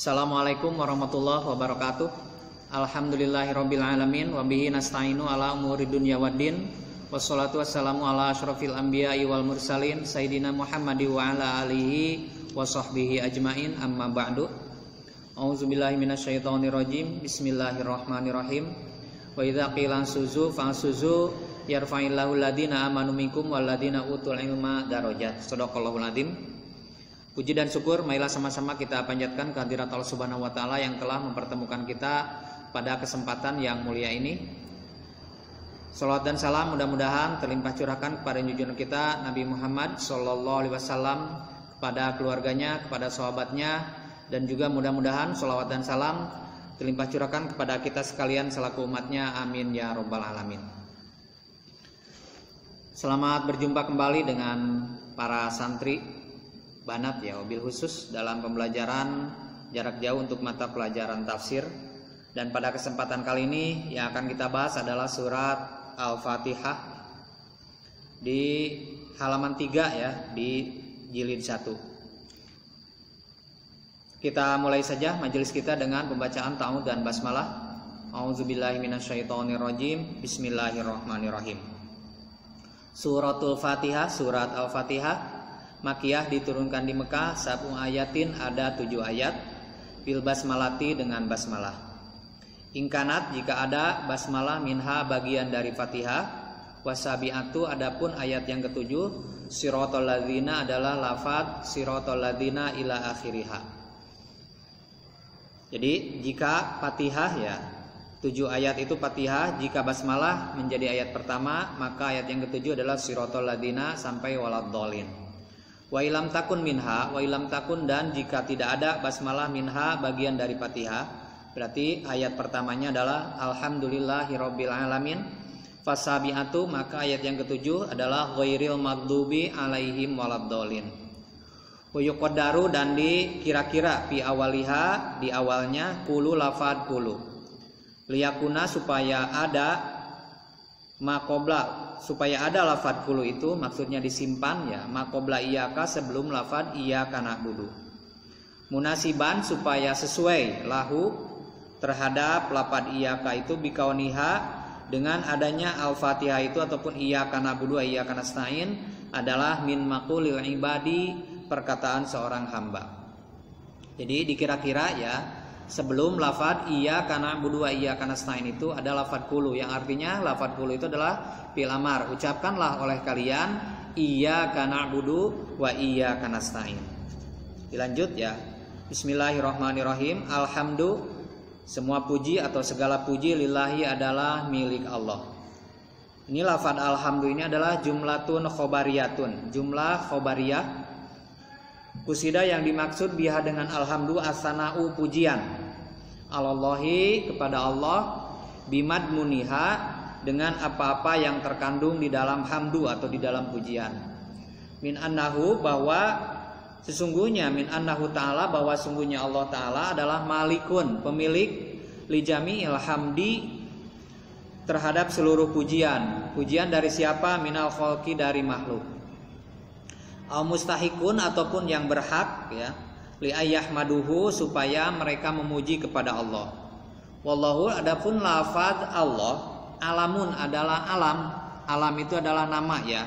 Assalamualaikum warahmatullahi wabarakatuh. Alhamdulillahirabbil alamin wa bihi nasta'inu ala umuri dunya waddin. Wassalatu wassalamu ala asyrafil anbiya'i wal mursalin sayyidina Muhammadi wa ala alihi wa sahbihi ajmain, amma ba'du. A'udzubillahi minasyaitonir rajim. Bismillahirrahmanirrahim. Wa idza qila ansuzu fa'suzu yarfa'illahu alladziina amanu minkum wal ladziina utul ilma darajat. Shadaqallahul adzim. Puji dan syukur marilah sama-sama kita panjatkan kehadirat Allah Subhanahu wa taala yang telah mempertemukan kita pada kesempatan yang mulia ini. Salawat dan salam mudah-mudahan terlimpah curahkan kepada junjungan kita Nabi Muhammad sallallahu alaihi wasallam, kepada keluarganya, kepada sahabatnya, dan juga mudah-mudahan salawat dan salam terlimpah curahkan kepada kita sekalian selaku umatnya. Amin ya rabbal alamin. Selamat berjumpa kembali dengan para santri banat ya, wabil khusus dalam pembelajaran jarak jauh untuk mata pelajaran tafsir. Dan pada kesempatan kali ini yang akan kita bahas adalah surat Al-Fatihah di halaman 3 ya, di jilid 1. Kita mulai saja majelis kita dengan pembacaan ta'awudz dan basmalah. A'udzubillahi minasyaitonirrajim. Bismillahirrahmanirrahim. Suratul Fatihah, surat Al-Fatihah Makiyah, diturunkan di Mekah. 10 ayatin, ada 7 ayat. Bil basmalati, dengan basmalah. Ingkanat, jika ada basmalah, minha, bagian dari Fatihah. Wasabi'atu, adapun ayat yang ketujuh. Siratal ladzina, adalah lafadz siratal ladzina ila akhiriha. Jadi jika Fatihah ya, 7 ayat itu Fatihah. Jika basmalah menjadi ayat pertama, maka ayat yang ketujuh adalah siratal ladzina sampai waladdallin. Wa ilam takun minha, wa ilam takun, dan jika tidak ada basmalah minha, bagian dari Fatihah, berarti ayat pertamanya adalah alhamdulillahirabbil alamin. Fasabi'atu, maka ayat yang ketujuh adalah ghairil maghdubi alaihim waladdallin. Wa yuqaddaru, dan dikira-kira fi awaliha, di awalnya, kulu lafad kulu. Liyakuna, supaya ada maqobla, supaya ada lafad kulu itu maksudnya disimpan ya, maqobla iyaka, sebelum lafad iyaka na'budu. Munasiban, supaya sesuai lahu, terhadap lafad iyaka itu, bikauniha, dengan adanya al-fatihah itu ataupun iyaka na'budu wa iyaka nasta'in, adalah min maqulil ibadi, perkataan seorang hamba. Jadi dikira-kira ya, sebelum lafad iyyaka na'budu wa iyyaka nasta'in itu ada lafad kulu, yang artinya lafad kulu itu adalah fil amar, ucapkanlah oleh kalian iyyaka na'budu wa iyyaka nasta'in. Dilanjut ya. Bismillahirrahmanirrahim. Alhamdu, semua puji atau segala puji, lillahi, adalah milik Allah. Ini lafad alhamdu ini adalah jumlatun khobariyatun, jumlah khobariyah. Kusida, yang dimaksud biha dengan alhamdu, as-sana'u, pujian, alallahi, kepada Allah, bimad muniha, dengan apa-apa yang terkandung di dalam hamdu atau di dalam pujian. Min annahu, bahwa sesungguhnya, min annahu ta'ala, bahwa sungguhnya Allah ta'ala adalah malikun, pemilik, li jami'il hamdi, terhadap seluruh pujian. Pujian dari siapa? Minal khalqi, dari makhluk. Al mustahikun, ataupun yang berhak ya, li ayyahmaduhu, supaya mereka memuji kepada Allah. Wallahu, adapun lafaz Allah, alamun, adalah alam. Alam itu adalah nama ya.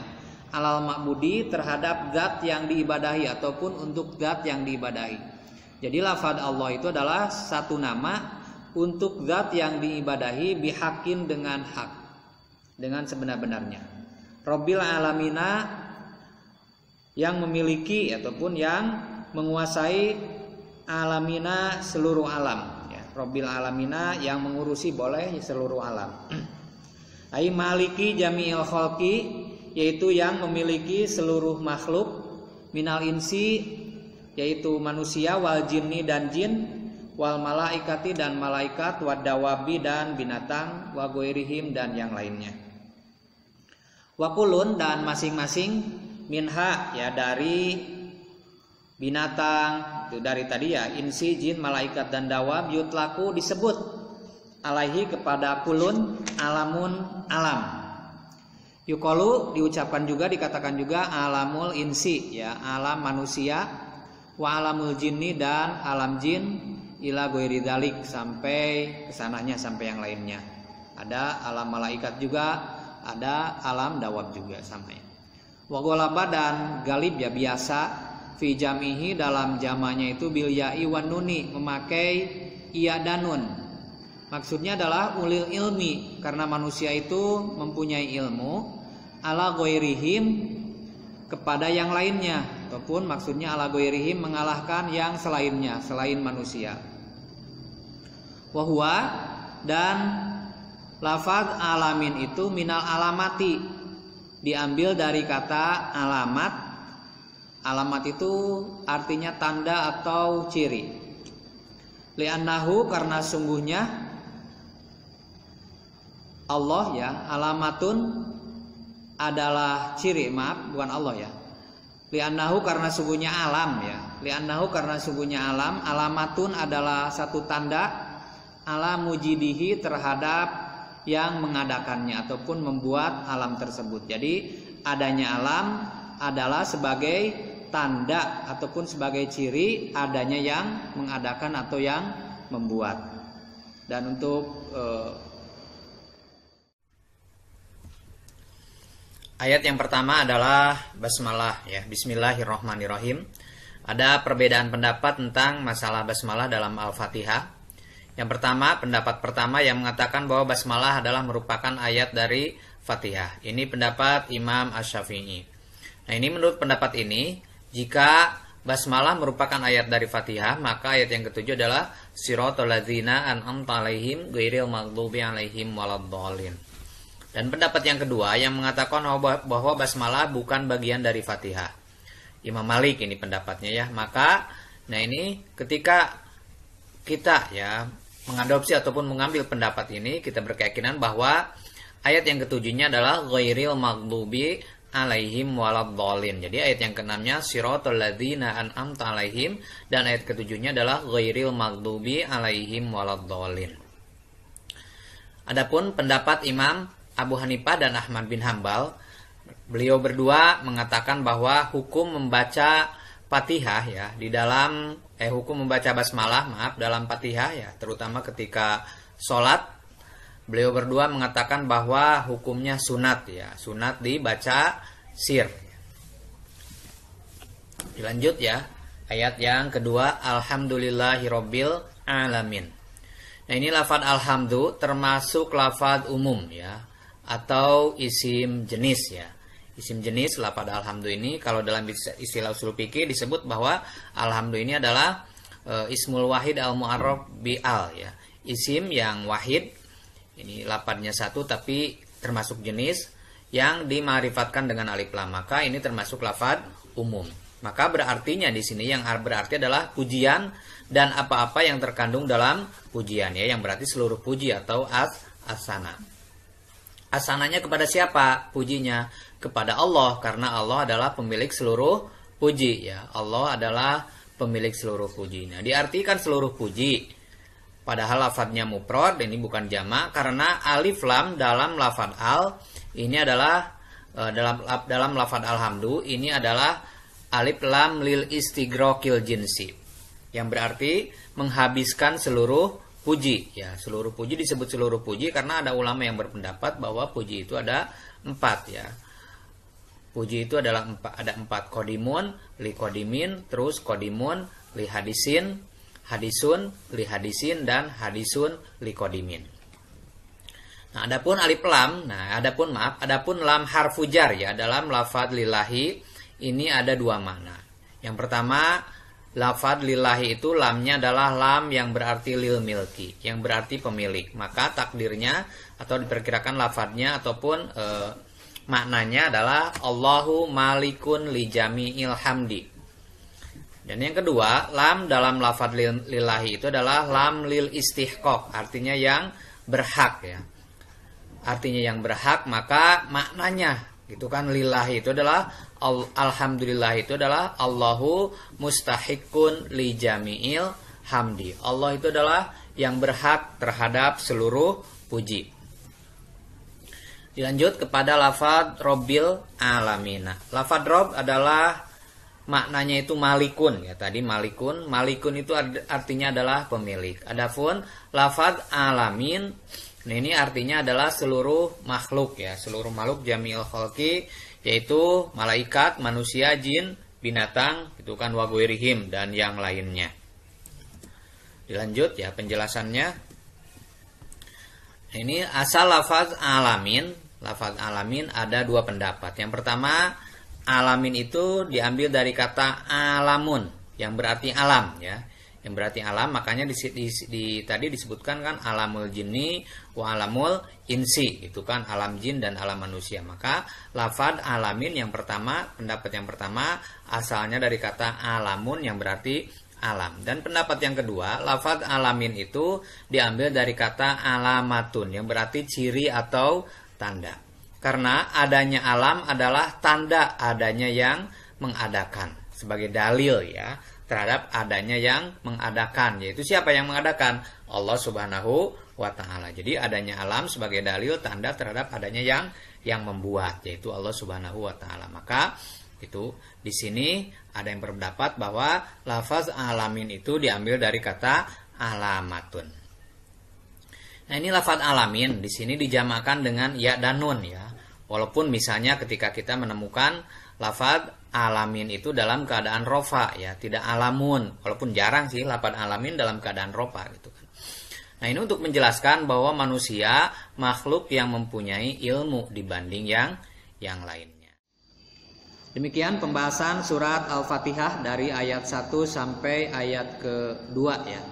Alal ma'budi, terhadap zat yang diibadahi ataupun untuk zat yang diibadahi. Jadi lafaz Allah itu adalah satu nama untuk zat yang diibadahi, bihakin, dengan hak, dengan sebenar-benarnya. Rabbil alamina, yang memiliki ataupun yang menguasai alamina, seluruh alam ya. Rabbil alamina, yang mengurusi boleh seluruh alam. Ai maliki jami'il khalqi, yaitu yang memiliki seluruh makhluk, minal insi, yaitu manusia, wal jinni, dan jin, wal malaikati, dan malaikat, wad dawabi, dan binatang, wa ghairihim, dan yang lainnya. Wa kulun, dan masing-masing, minha ya, dari binatang itu, dari tadi ya, insi, jin, malaikat, dan dawab, yutlaku, disebut alaihi, kepada kulun, alamun, alam. Yuqalu, diucapkan juga, dikatakan juga alamul insi ya, alam manusia, wa alamul jinni, dan alam jin, ila ghairi dzalik, sampai kesananya sampai yang lainnya. Ada alam malaikat juga, ada alam dawab juga sama ya. Wa ghalaba dan galib ya biasa fi jamihi dalam jamanya itu bil ya'i wan nuni, memakai iya dan nun. Maksudnya adalah ulil ilmi, karena manusia itu mempunyai ilmu, ala ghairihim, kepada yang lainnya, ataupun maksudnya ala ghairihim, mengalahkan yang selainnya, selain manusia. Wa huwa, dan lafaz alamin itu minal alamati, diambil dari kata alamat. Alamat itu artinya tanda atau ciri. Li'annahu, karena sungguhnya Allah ya, alamatun adalah ciri, maaf bukan Allah ya. Li'annahu, karena sungguhnya alam ya. Li'annahu, karena sungguhnya alam, alamatun adalah satu tanda ala mujidihi, terhadap yang mengadakannya ataupun membuat alam tersebut. Jadi adanya alam adalah sebagai tanda ataupun sebagai ciri adanya yang mengadakan atau yang membuat. Dan untuk ayat yang pertama adalah basmalah ya, bismillahirrahmanirrahim. Ada perbedaan pendapat tentang masalah basmalah dalam Al-Fatihah. Yang pertama, pendapat pertama yang mengatakan bahwa basmalah adalah merupakan ayat dari Fatihah. Ini pendapat Imam Asy-Syafi'i. Nah, ini menurut pendapat ini, jika basmalah merupakan ayat dari Fatihah, maka ayat yang ketujuh adalah siratal ladzina an'amta 'alaihim ghairil maghdubi 'alaihim waladdallin. Dan pendapat yang kedua yang mengatakan bahwa basmalah bukan bagian dari Fatihah. Imam Malik ini pendapatnya ya. Maka nah ini ketika kita ya mengadopsi ataupun mengambil pendapat ini, kita berkeyakinan bahwa ayat yang ketujuhnya adalah ghairil maghdubi 'alaihim waladdallin. Jadi ayat yang keenamnya siratal ladzina an'amta 'alaihim, dan ayat ketujuhnya adalah ghairil maghdubi 'alaihim waladdallin. Adapun pendapat Imam Abu Hanifah dan Ahmad bin Hambal, beliau berdua mengatakan bahwa hukum membaca Fatihah ya di dalam hukum membaca basmalah dalam Fatihah ya, terutama ketika sholat, beliau berdua mengatakan bahwa hukumnya sunat ya, sunat dibaca sir. Dilanjut ya, ayat yang kedua, alhamdulillahirabbil alamin. Nah, ini lafaz alhamdu termasuk lafaz umum ya, atau isim jenis ya. Isim jenis lafaz alhamdu ini kalau dalam istilah usul fikih disebut bahwa alhamdu ini adalah ismul wahid al mu'arraf bi al ya. Isim yang wahid, ini lafadznya satu tapi termasuk jenis yang dima'rifatkan dengan alif lam, maka ini termasuk lafaz umum. Maka berartinya di sini yang berarti adalah pujian dan apa-apa yang terkandung dalam pujian ya, yang berarti seluruh puji atau asana. Asananya kepada siapa pujinya? Kepada Allah, karena Allah adalah pemilik seluruh puji ya. Allah adalah pemilik seluruh puji. Nah, diartikan seluruh puji. Padahal lafadznya mufrad, ini bukan jamak, karena alif lam dalam lafadz al ini adalah dalam lafadz alhamdu ini adalah alif lam lil istighraqil jinsi, yang berarti menghabiskan seluruh puji ya. Seluruh puji disebut seluruh puji karena ada ulama yang berpendapat bahwa puji itu ada 4 ya. Puji itu adalah ada 4, kodimun, li kodimin, terus kodimun, li hadisin, hadisun, li hadisin, dan hadisun, li kodimin. Nah, adapun alif lam, adapun lam harfu jar ya, dalam lafadz lillahi ini ada 2 makna. Yang pertama, lafadz lillahi itu lamnya adalah lam yang berarti lil milki, yang berarti pemilik. Maka takdirnya atau diperkirakan lafadznya ataupun maknanya adalah Allahu malikun li jami'il hamdi. Dan yang kedua, lam dalam lafadz lillahi itu adalah lam lil istihqaq, artinya yang berhak ya. Artinya yang berhak, maka maknanya gitu kan, lillahi itu adalah alhamdulillah, itu adalah Allahu mustahiqun li jami'il hamdi. Allah itu adalah yang berhak terhadap seluruh puji. Dilanjut kepada lafadz Rabbil Alamina. Lafadz Rabb adalah maknanya itu malikun ya, tadi malikun. Malikun itu artinya adalah pemilik. Adapun lafaz alamin, nah ini artinya adalah seluruh makhluk ya, seluruh makhluk jami'il khalqi, yaitu malaikat, manusia, jin, binatang, itu kan wa ghairihim dan yang lainnya. Dilanjut ya penjelasannya. Ini asal lafaz alamin. Lafaz alamin ada dua pendapat. Yang pertama, alamin itu diambil dari kata alamun yang berarti alam ya. Yang berarti alam, makanya tadi disebutkan kan alamul jinni wa alamul insi, itu kan alam jin dan alam manusia. Maka lafaz alamin yang pertama, pendapat yang pertama asalnya dari kata alamun yang berarti alam. Dan pendapat yang kedua, lafaz alamin itu diambil dari kata alamatun yang berarti ciri atau tanda. Karena adanya alam adalah tanda adanya yang mengadakan, sebagai dalil ya terhadap adanya yang mengadakan, yaitu siapa yang mengadakan? Allah Subhanahu wa taala. Jadi adanya alam sebagai dalil tanda terhadap adanya yang membuat, yaitu Allah Subhanahu wa taala. Maka itu di sini ada yang berpendapat bahwa lafaz alamin itu diambil dari kata alamatun. Nah, ini lafaz alamin di sini dijamakan dengan ya dan nun ya. Walaupun misalnya ketika kita menemukan lafaz alamin itu dalam keadaan rofa ya, tidak alamun. Walaupun jarang sih lafaz alamin dalam keadaan rofa gitu kan. Nah, ini untuk menjelaskan bahwa manusia makhluk yang mempunyai ilmu dibanding yang lainnya. Demikian pembahasan surat Al-Fatihah dari ayat 1 sampai ayat ke-2 ya.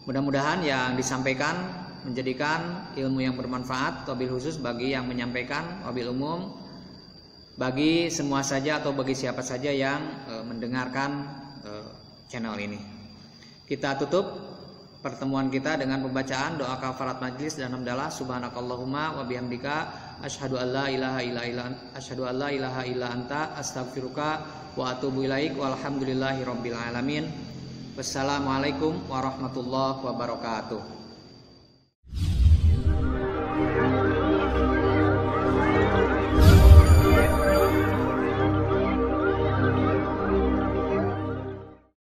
Mudah-mudahan yang disampaikan menjadikan ilmu yang bermanfaat, wabil khusus bagi yang menyampaikan, wabil umum bagi semua saja atau bagi siapa saja yang mendengarkan channel ini. Kita tutup pertemuan kita dengan pembacaan doa kafarat majlis dan hamdalah. Subhanakallahumma wa bihamdika asyhadu an la ilaha illa anta astaghfiruka wa atubu ilaik walhamdulillahi rabbil alamin. Wassalamualaikum warahmatullahi wabarakatuh.